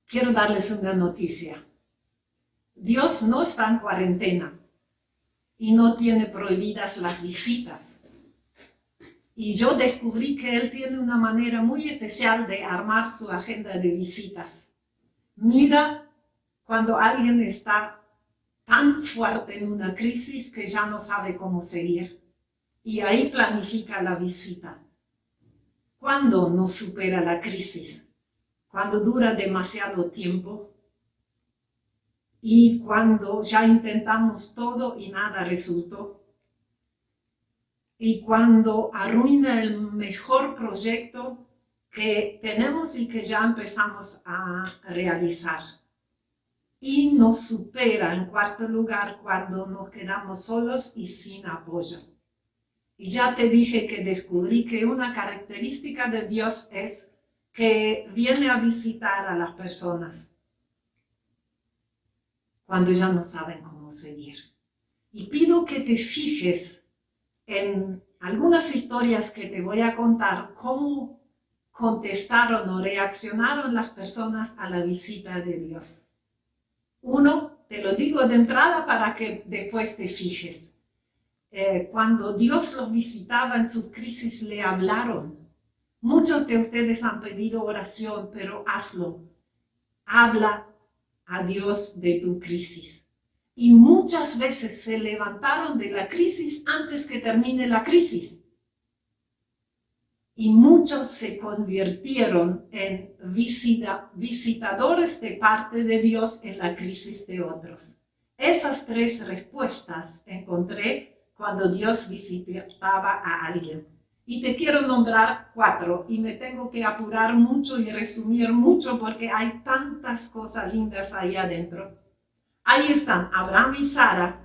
quiero darles una noticia. Dios no está en cuarentena y no tiene prohibidas las visitas. Y yo descubrí que Él tiene una manera muy especial de armar su agenda de visitas. Mira cuando alguien está tan fuerte en una crisis que ya no sabe cómo seguir. Y ahí planifica la visita. ¿Cuándo nos supera la crisis? Cuando dura demasiado tiempo y cuando ya intentamos todo y nada resultó. Y cuando arruina el mejor proyecto que tenemos y que ya empezamos a realizar. Y nos supera en cuarto lugar cuando nos quedamos solos y sin apoyo. Y ya te dije que descubrí que una característica de Dios es que viene a visitar a las personas cuando ya no saben cómo seguir. Y pido que te fijes en algunas historias que te voy a contar, cómo contestaron o reaccionaron las personas a la visita de Dios. Uno, te lo digo de entrada para que después te fijes. Cuando Dios los visitaba en sus crisis, le hablaron. Muchos de ustedes han pedido oración, pero hazlo. Habla a Dios de tu crisis. Y muchas veces se levantaron de la crisis antes que termine la crisis. Y muchos se convirtieron en visitadores de parte de Dios en la crisis de otros. Esas tres respuestas encontré cuando Dios visitaba a alguien. Y te quiero nombrar 4 y me tengo que apurar mucho y resumir mucho porque hay tantas cosas lindas ahí adentro. Ahí están Abraham y Sara,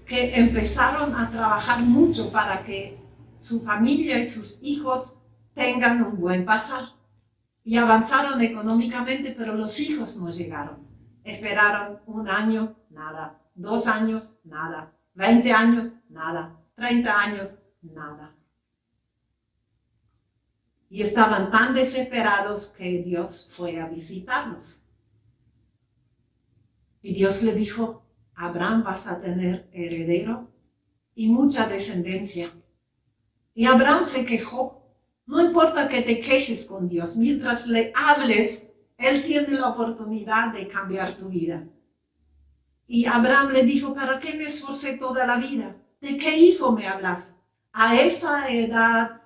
que empezaron a trabajar mucho para que su familia y sus hijos tengan un buen pasar. Y avanzaron económicamente, pero los hijos no llegaron. Esperaron 1 año, nada. 2 años, nada. 20 años, nada. 30 años, nada. Y estaban tan desesperados que Dios fue a visitarlos. Y Dios le dijo, Abraham, vas a tener heredero y mucha descendencia. Y Abraham se quejó. No importa que te quejes con Dios, mientras le hables, Él tiene la oportunidad de cambiar tu vida. Y Abraham le dijo, ¿para qué me esforcé toda la vida? ¿De qué hijo me hablas? A esa edad,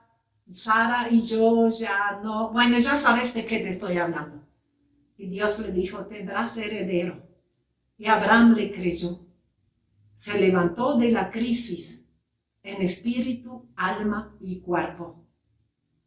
Sara y yo ya no, bueno, ya sabes de qué te estoy hablando. Y Dios le dijo, tendrás heredero. Y Abraham le creyó. Se levantó de la crisis en espíritu, alma y cuerpo.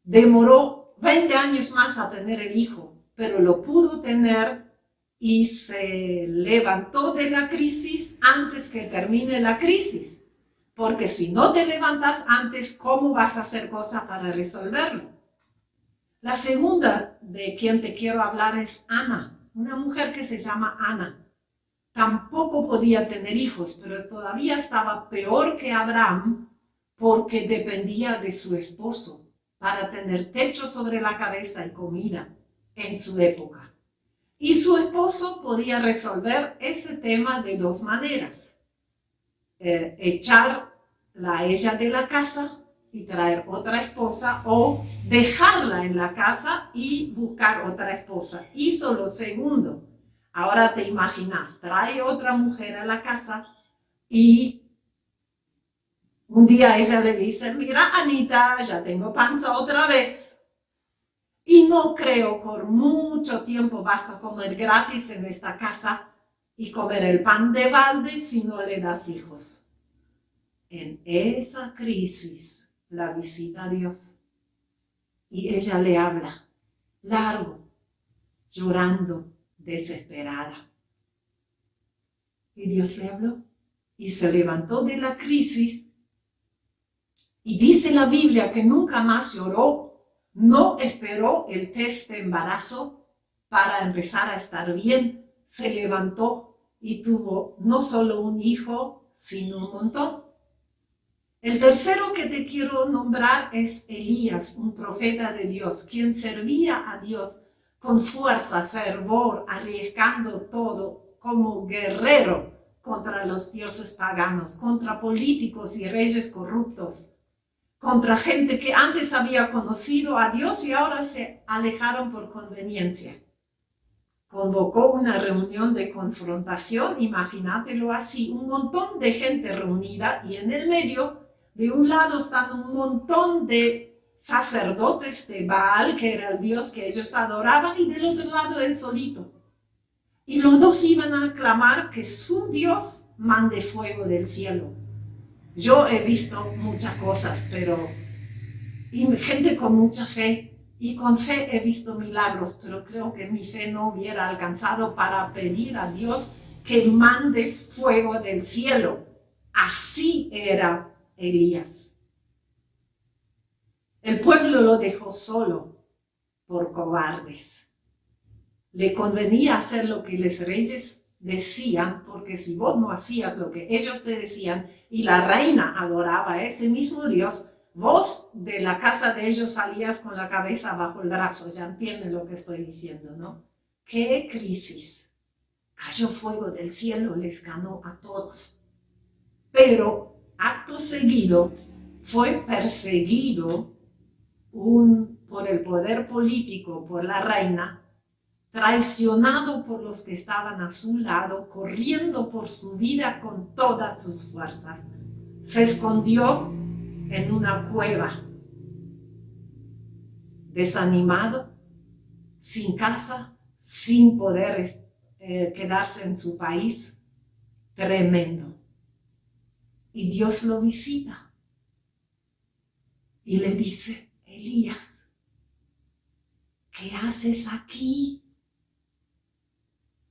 Demoró 20 años más a tener el hijo, pero lo pudo tener y se levantó de la crisis antes que termine la crisis. Porque si no te levantas antes, ¿cómo vas a hacer cosas para resolverlo? La segunda de quien te quiero hablar es Ana, una mujer que se llama Ana. Tampoco podía tener hijos, pero todavía estaba peor que Abraham porque dependía de su esposo para tener techo sobre la cabeza y comida en su época. Y su esposo podía resolver ese tema de 2 maneras. Echarla a ella de la casa y traer otra esposa, o dejarla en la casa y buscar otra esposa. Hizo lo segundo. Ahora te imaginas, trae otra mujer a la casa y un día ella le dice, mira Anita, ya tengo panza otra vez. Y no creo por mucho tiempo vas a comer gratis en esta casa y comer el pan de balde si no le das hijos. En esa crisis la visita a Dios y ella le habla largo, llorando, desesperada. Y Dios le habló y se levantó de la crisis y dice la Biblia que nunca más lloró, no esperó el test de embarazo para empezar a estar bien, se levantó y tuvo no solo un hijo, sino un montón. El tercero que te quiero nombrar es Elías, un profeta de Dios, quien servía a Dios con fuerza, fervor, arriesgando todo como guerrero contra los dioses paganos, contra políticos y reyes corruptos, contra gente que antes había conocido a Dios y ahora se alejaron por conveniencia. Convocó una reunión de confrontación, imagínatelo así, un montón de gente reunida y en el medio, de un lado están un montón de sacerdotes de Baal, que era el dios que ellos adoraban, y del otro lado él solito. Y los dos iban a clamar que su Dios mande fuego del cielo. Yo he visto muchas cosas, pero y gente con mucha fe, y con fe he visto milagros, pero creo que mi fe no hubiera alcanzado para pedir a Dios que mande fuego del cielo. Así era Elías. El pueblo lo dejó solo por cobardes. Le convenía hacer lo que los reyes decían, porque si vos no hacías lo que ellos te decían y la reina adoraba a ese mismo Dios, vos de la casa de ellos salías con la cabeza bajo el brazo. Ya entienden lo que estoy diciendo, ¿no? ¡Qué crisis! Cayó fuego del cielo, les ganó a todos. Pero acto seguido fue perseguido por el poder político, por la reina, traicionado por los que estaban a su lado, corriendo por su vida con todas sus fuerzas. Se escondió en una cueva, desanimado, sin casa, sin poder quedarse en su país. Tremendo. Y Dios lo visita y le dice: Elías, ¿qué haces aquí?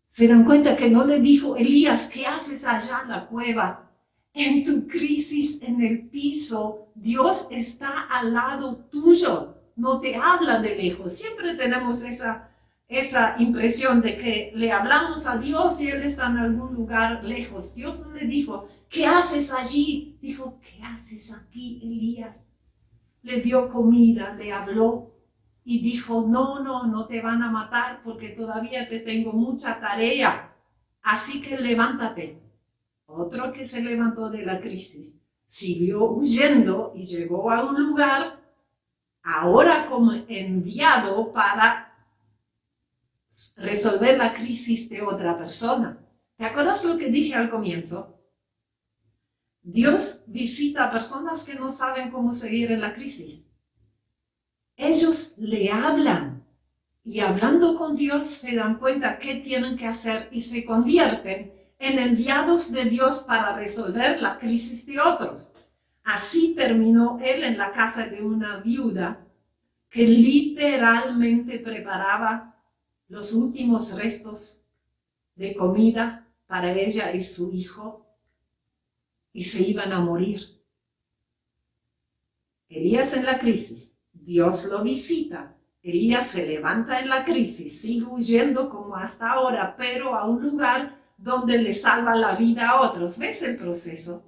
Se dan cuenta que no le dijo: Elías, ¿qué haces allá en la cueva? En tu crisis en el piso, Dios está al lado tuyo, no te habla de lejos. Siempre tenemos esa impresión de que le hablamos a Dios y Él está en algún lugar lejos. Dios no le dijo: ¿qué haces allí? Dijo: ¿qué haces aquí, Elías? Le dio comida, le habló y dijo: no te van a matar porque todavía te tengo mucha tarea. Así que levántate. Otro que se levantó de la crisis, siguió huyendo y llegó a un lugar, ahora como enviado para resolver la crisis de otra persona. ¿Te acuerdas lo que dije al comienzo? Dios visita a personas que no saben cómo seguir en la crisis. Ellos le hablan y hablando con Dios se dan cuenta qué tienen que hacer y se convierten en enviados de Dios para resolver la crisis de otros. Así terminó él en la casa de una viuda que literalmente preparaba los últimos restos de comida para ella y su hijo y se iban a morir. Elías en la crisis, Dios lo visita. Elías se levanta en la crisis, sigue huyendo como hasta ahora, pero a un lugar donde le salva la vida a otros. ¿Ves el proceso?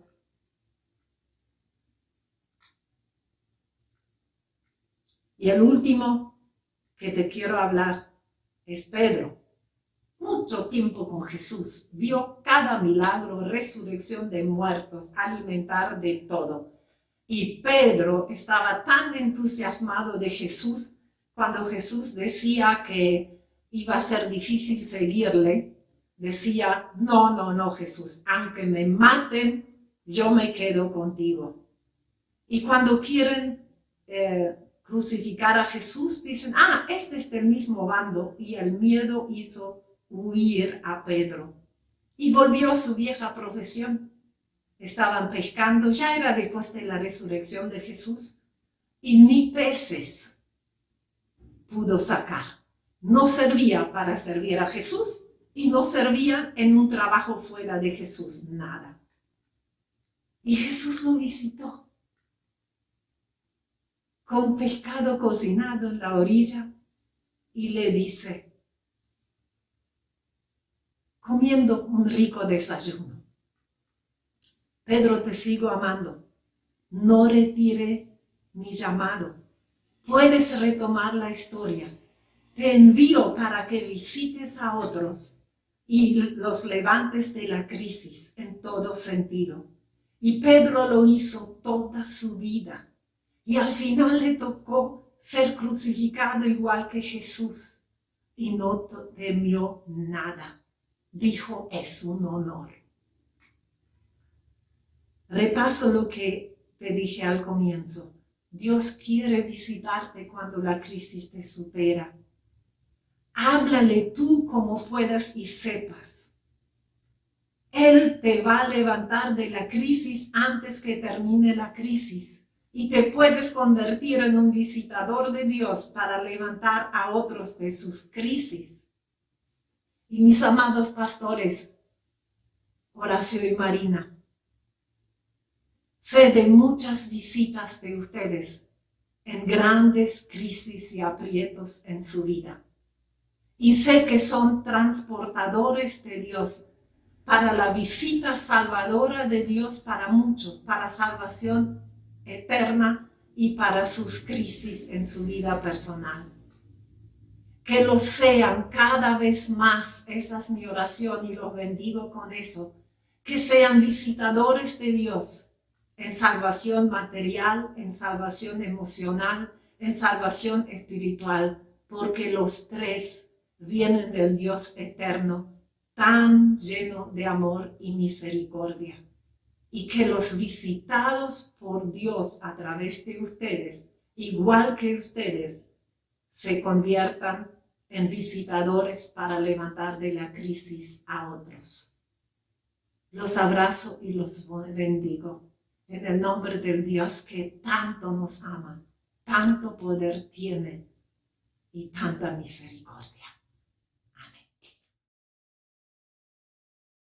Y el último que te quiero hablar es Pedro. Mucho tiempo con Jesús, vio cada milagro, resurrección de muertos, alimentar de todo. Y Pedro estaba tan entusiasmado de Jesús cuando Jesús decía que iba a ser difícil seguirle. Decía: no, Jesús, aunque me maten, yo me quedo contigo. Y cuando quieren crucificar a Jesús, dicen: este es del mismo bando. Y el miedo hizo huir a Pedro. Y volvió a su vieja profesión. Estaban pescando, ya era después de la resurrección de Jesús, y ni peces pudo sacar. No servía para servir a Jesús y no servía en un trabajo fuera de Jesús, nada. Y Jesús lo visitó con pescado cocinado en la orilla y le dice, comiendo un rico desayuno: Pedro, te sigo amando, no retire mi llamado, puedes retomar la historia, te envío para que visites a otros y los levantes de la crisis en todo sentido. Y Pedro lo hizo toda su vida. Y al final le tocó ser crucificado igual que Jesús. Y no temió nada. Dijo, es un honor. Repaso lo que te dije al comienzo. Dios quiere visitarte cuando la crisis te supera. Háblale tú como puedas y sepas. Él te va a levantar de la crisis antes que termine la crisis y te puedes convertir en un visitador de Dios para levantar a otros de sus crisis. Y mis amados pastores, Horacio y Marina, sé de muchas visitas de ustedes en grandes crisis y aprietos en su vida. Y sé que son transportadores de Dios para la visita salvadora de Dios para muchos, para salvación eterna y para sus crisis en su vida personal. Que lo sean cada vez más, esa es mi oración y los bendigo con eso, que sean visitadores de Dios en salvación material, en salvación emocional, en salvación espiritual, porque los tres vienen del Dios eterno, tan lleno de amor y misericordia. Y que los visitados por Dios a través de ustedes, igual que ustedes, se conviertan en visitadores para levantar de la crisis a otros. Los abrazo y los bendigo en el nombre del Dios que tanto nos ama, tanto poder tiene y tanta misericordia.